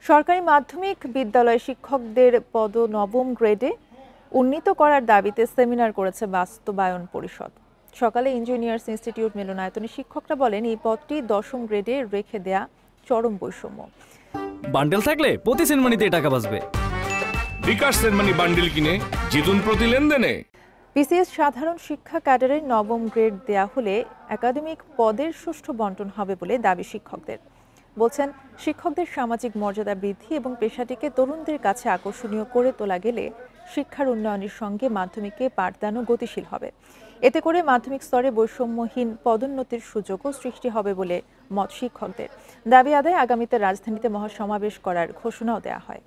সরকারি মাধ্যমিক বিদ্যালয় শিক্ষকদের পদ নবম গ্রেডে উন্নীত করার দাবিতে সেমিনার করেছে বাস্তবায়ন পরিষদ। সকালে ইঞ্জিনিয়ার্স ইনস্টিটিউট মিলনায়তনে শিক্ষকরা বলেন, এই পদটি দশম গ্রেডে রেখে দেয়া চরম বৈষম্য। বান্ডেল থাকলে প্রতি সেনমানিতে টাকা বাঁচবে। বিকাশ সেনমানি বান্ডেল কিনে জিতুন প্রতি লেনদেনে। বিসিএস সাধারণ শিক্ষা ক্যাডারের নবম গ্রেড দেয়া হলে একাডেমিক পদের সুষ্ঠু বন্টন হবে বলে দাবি শিক্ষকদের। বলছেন, শিক্ষকদের সামাজিক মর্যাদা বৃদ্ধি এবং পেশাটিকে তরুণদের কাছে আকর্ষণীয় করে তোলা গেলে শিক্ষার উন্নয়নের সঙ্গে মাধ্যমিকে পাঠদানও গতিশীল হবে। এতে করে মাধ্যমিক স্তরে বৈষম্যহীন পদোন্নতির সুযোগও সৃষ্টি হবে বলে মত শিক্ষকদের। দাবি আদায়ে আগামীতে রাজধানীতে মহাসমাবেশ করার ঘোষণাও দেওয়া হয়।